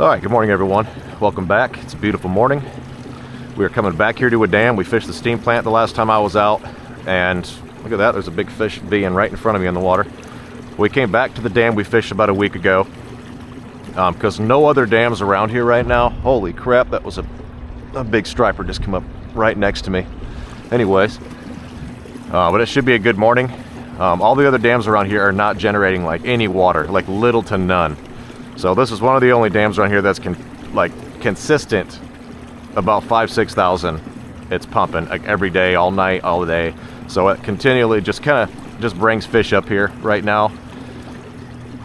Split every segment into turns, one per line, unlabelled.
All right, good morning everyone. Welcome back. It's a beautiful morning. We are coming back here to a dam. We fished the steam plant the last time I was out, and look at that, there's a big fish being right in front of me in the water. We came back to the dam we fished about a week ago because no other dams around here right now. Holy crap, that was a big striper just come up right next to me. Anyways, but it should be a good morning. All the other dams around here are not generating like any water, like little to none. So this is one of the only dams around here that's consistent about 5,000-6,000. It's pumping like every day, all night, all day. So it continually just brings fish up here right now.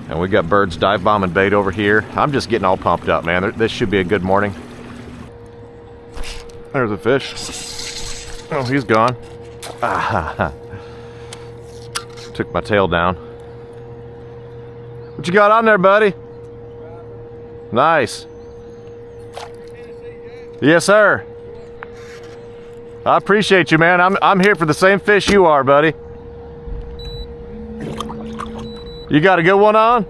And we got birds dive bombing bait over here. I'm just getting all pumped up, man. This should be a good morning. There's a fish. Oh, he's gone. Ah, took my tail down. What you got on there, buddy? Nice. Yes, sir. I appreciate you, man. I'm here for the same fish you are, buddy. You got a good one on?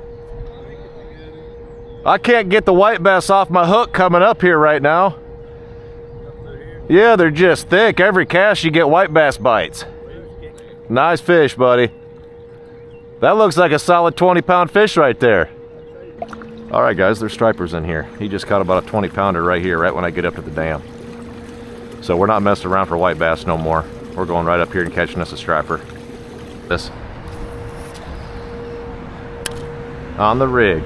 I can't get the white bass off my hook coming up here right now. Yeah, they're just thick. Every cast you get white bass bites. Nice fish, buddy. That looks like a solid 20-pound fish right there. All right, guys, there's stripers in here. He just caught about a 20-pounder right here, right when I get up to the dam. So we're not messing around for white bass no more. We're going right up here and catching us a striper. This. On the rig.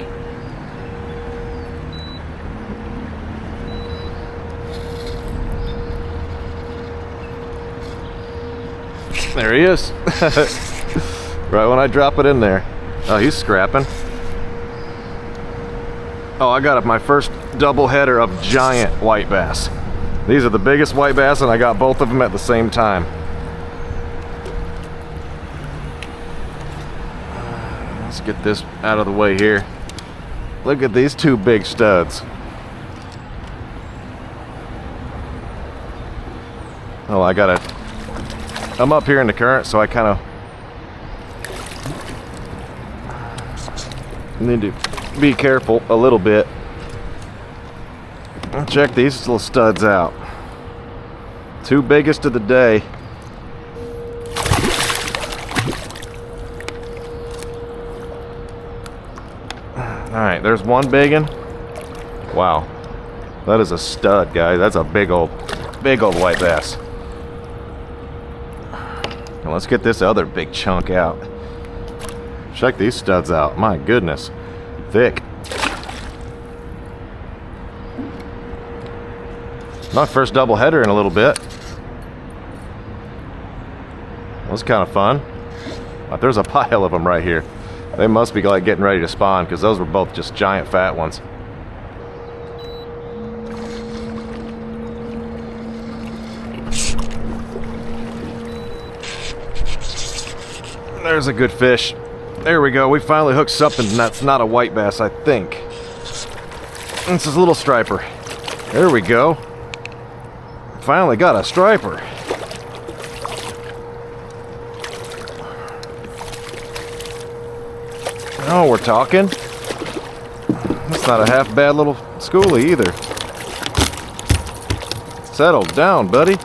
There he is. Right when I drop it in there. Oh, he's scrapping. Oh, I got my first double header of giant white bass. These are the biggest white bass, and I got both of them at the same time. Let's get this out of the way here. Look at these two big studs. Oh, I'm up here in the current, so I kind of need to be careful a little bit. Check these little studs out. Two biggest of the day. Alright, there's one big one. Wow. That is a stud, guys. That's a big old white bass. Now let's get this other big chunk out. Check these studs out. My goodness. Thick. My first double header in a little bit. That was kind of fun. But there's a pile of them right here. They must be like getting ready to spawn because those were both just giant fat ones. There's a good fish. There we go. We finally hooked something that's not a white bass, I think. This is a little striper. There we go. Finally got a striper. Oh, we're talking. That's not a half bad little schoolie either. Settle down, buddy.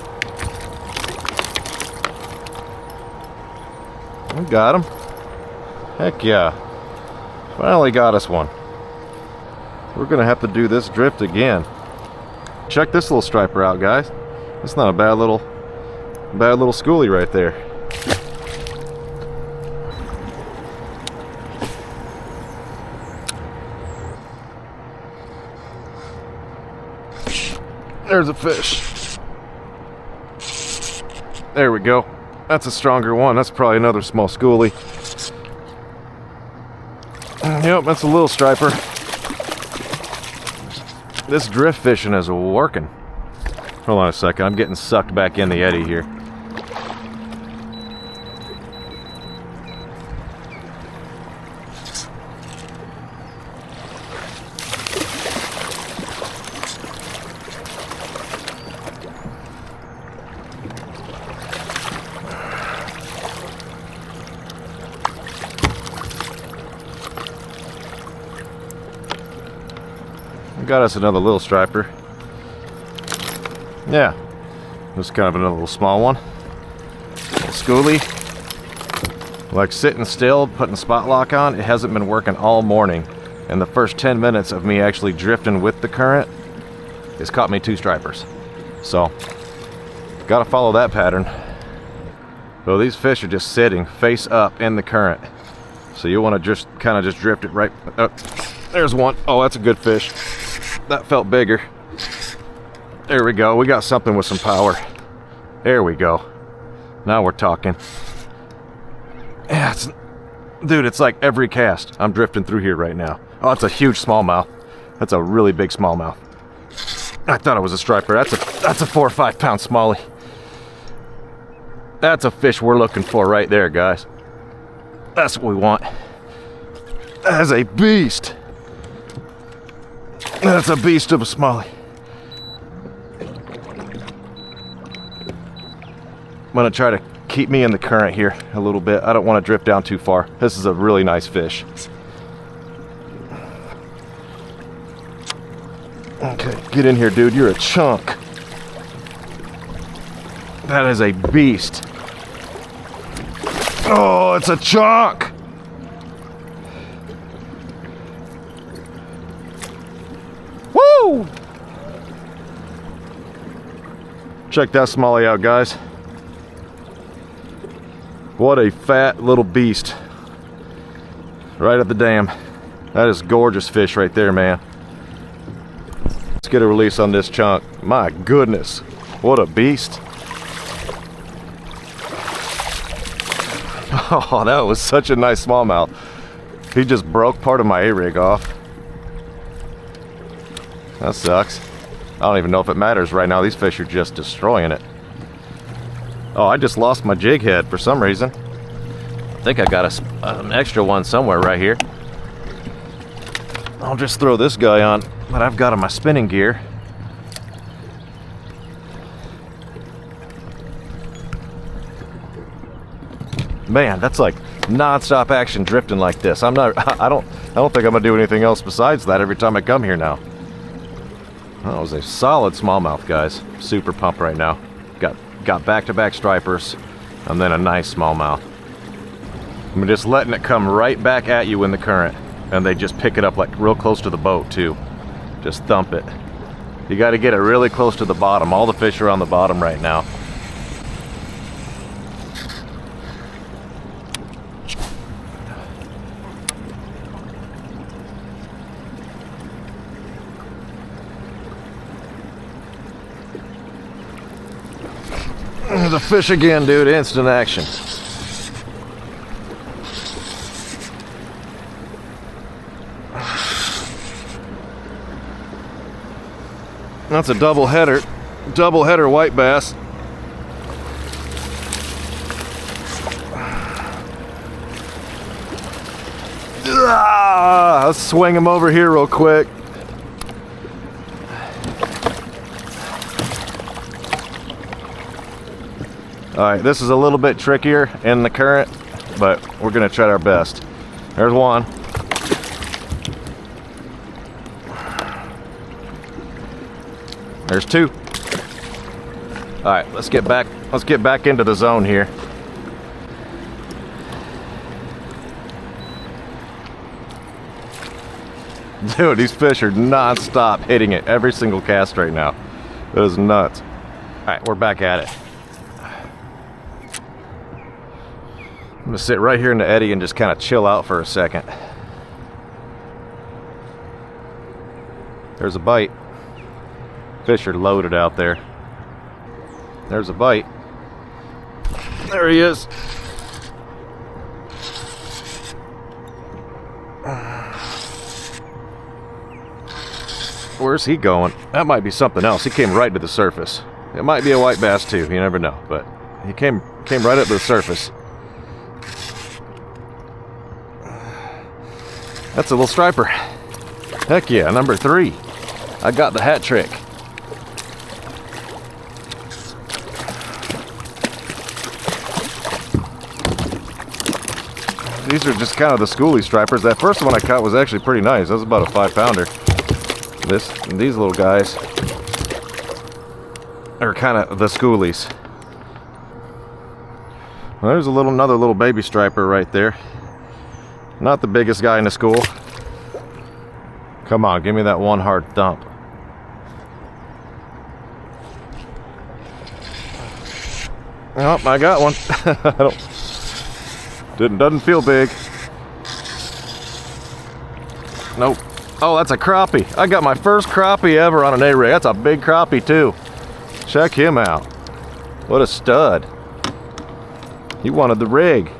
We got him. Heck yeah. Finally got us one. We're gonna have to do this drift again. Check this little striper out, guys. It's not a bad little schoolie right there. There's a fish. There we go. That's a stronger one. That's probably another small schoolie. Yep, that's a little striper. This drift fishing is working. Hold on a second, I'm getting sucked back in the eddy here. got us another little striper. Yeah, this is kind of another little small one. Little schoolie. Like sitting still, putting spot lock on, it hasn't been working all morning. And the first 10 minutes of me actually drifting with the current, it's caught me 2 stripers. So, gotta follow that pattern. So these fish are just sitting face up in the current. So you want to just kind of just drift it right. Oh, there's one. Oh, that's a good fish. That felt bigger. There we go. We got something with some power. There we go. Now we're talking. Yeah, dude, it's like every cast. I'm drifting through here right now. Oh, that's a huge smallmouth. That's a really big smallmouth. I thought it was a striper. That's a 4 or 5 pound smallie. That's a fish we're looking for right there, guys. That's what we want. That is a beast. That's a beast of a smallie. I'm gonna try to keep me in the current here a little bit. I don't want to drift down too far. This is a really nice fish. Okay, get in here, dude. You're a chunk. That is a beast. Oh, it's a chunk. Woo! Check that smallie out, guys. What a fat little beast. Right at the dam. That is gorgeous fish right there, man. Let's get a release on this chunk. My goodness. What a beast. Oh, that was such a nice smallmouth. He just broke part of my A-rig off. That sucks. I don't even know if it matters right now. These fish are just destroying it. Oh, I just lost my jig head for some reason. I think I got an extra one somewhere right here. I'll just throw this guy on that I've got on my spinning gear. Man, that's like non-stop action drifting like this. I don't think I'm gonna do anything else besides that every time I come here now. That was a solid smallmouth, guys. Super pumped right now. Got back-to-back stripers and then a nice smallmouth. I'm just letting it come right back at you in the current, and they just pick it up like real close to the boat too. Just thump it. You got to get it really close to the bottom. All the fish are on the bottom right now. There's a fish again, dude. Instant action. That's a double header white bass. Let's swing him over here real quick. Alright, this is a little bit trickier in the current, but we're going to try our best. There's one. There's 2. Alright, let's get back into the zone here. Dude, these fish are non-stop hitting it every single cast right now. It is nuts. Alright, we're back at it. I'm gonna sit right here in the eddy and just kind of chill out for a second. There's a bite. Fish are loaded out there. There's a bite. There he is. Where's he going? That might be something else. He came right to the surface. It might be a white bass too. You never know. But he came right up to the surface. That's a little striper. Heck yeah, number 3. I got the hat trick. These are just kind of the schoolie stripers. That first one I caught was actually pretty nice. That was about a 5 pounder. These little guys are kind of the schoolies. Well, there's another little baby striper right there. Not the biggest guy in the school. Come on, give me that one hard thump. Oh, I got one. Doesn't feel big. Nope. Oh, that's a crappie. I got my first crappie ever on an A-rig. That's a big crappie too. Check him out. What a stud. He wanted the rig.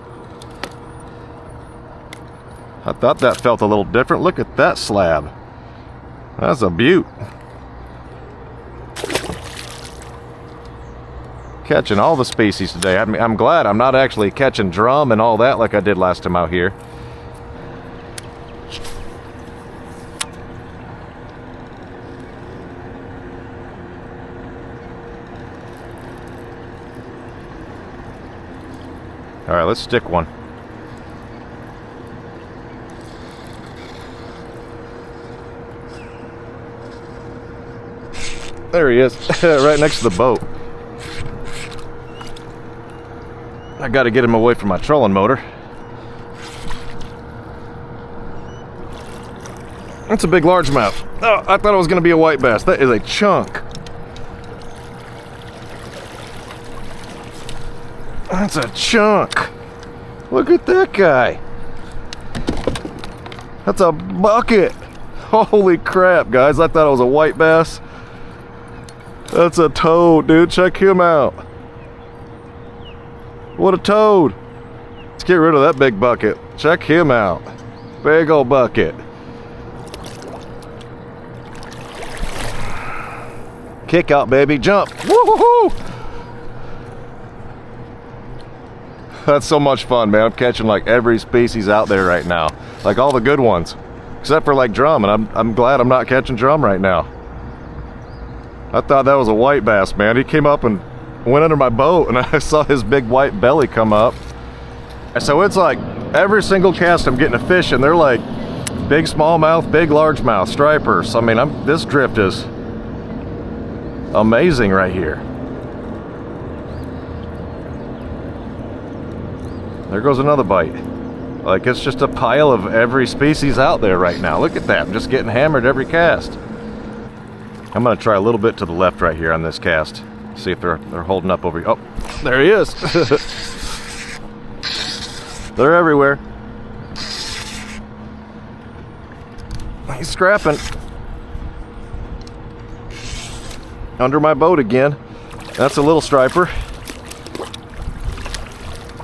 I thought that felt a little different. Look at that slab. That's a beaut. Catching all the species today. I mean, I'm glad I'm not actually catching drum and all that like I did last time out here. All right, let's stick one. There he is, right next to the boat. I got to get him away from my trolling motor. That's a big largemouth. Oh, I thought it was going to be a white bass. That is a chunk. That's a chunk. Look at that guy. That's a bucket. Holy crap, guys. I thought it was a white bass. That's a toad, dude. Check him out. What a toad. Let's get rid of that big bucket. Check him out. Big old bucket. Kick out, baby. Jump. Woo-hoo-hoo! That's so much fun, man. I'm catching like every species out there right now. Like all the good ones. Except for like drum, and I'm glad I'm not catching drum right now. I thought that was a white bass, man. He came up and went under my boat, and I saw his big white belly come up. And so it's like every single cast I'm getting a fish, and they're like big smallmouth, big largemouth, stripers. I mean, this drift is amazing right here. There goes another bite. Like, it's just a pile of every species out there right now. Look at that. I'm just getting hammered every cast. I'm going to try a little bit to the left right here on this cast. See if they're holding up over here. Oh, there he is. They're everywhere. He's scrapping. Under my boat again. That's a little striper.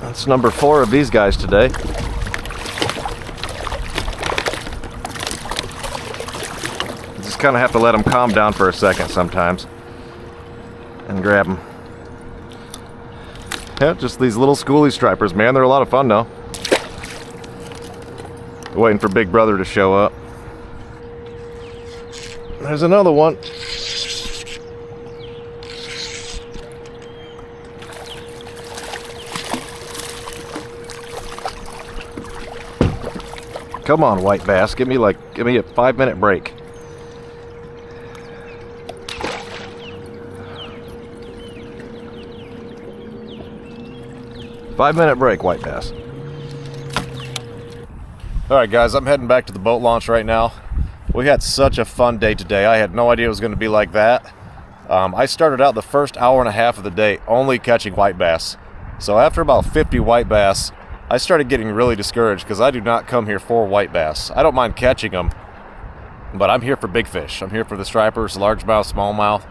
That's number 4 of these guys today. Just kind of have to let them calm down for a second sometimes and grab them. Yeah, just these little schoolie stripers, man. They're a lot of fun though. Waiting for Big Brother to show up. There's another one. Come on, white bass. Give me a 5-minute break. Five-minute break, white bass. All right, guys, I'm heading back to the boat launch right now. We had such a fun day today. I had no idea it was going to be like that. I started out the first hour and a half of the day only catching white bass. So after about 50 white bass, I started getting really discouraged because I do not come here for white bass. I don't mind catching them, but I'm here for big fish. I'm here for the stripers, largemouth, smallmouth,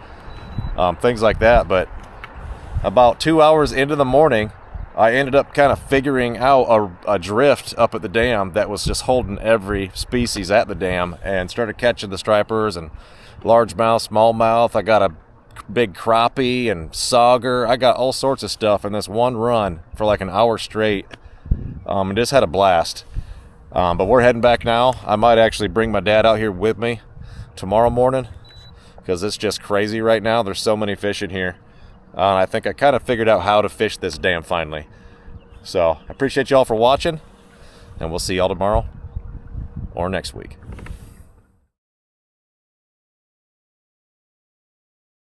things like that. But about 2 hours into the morning, I ended up kind of figuring out a drift up at the dam that was just holding every species at the dam, and started catching the stripers and largemouth, smallmouth. I got a big crappie and sauger. I got all sorts of stuff in this one run for like an hour straight. And just had a blast. But we're heading back now. I might actually bring my dad out here with me tomorrow morning because it's just crazy right now. There's so many fish in here. I think I kind of figured out how to fish this dam finally. So I appreciate y'all for watching, and we'll see y'all tomorrow or next week.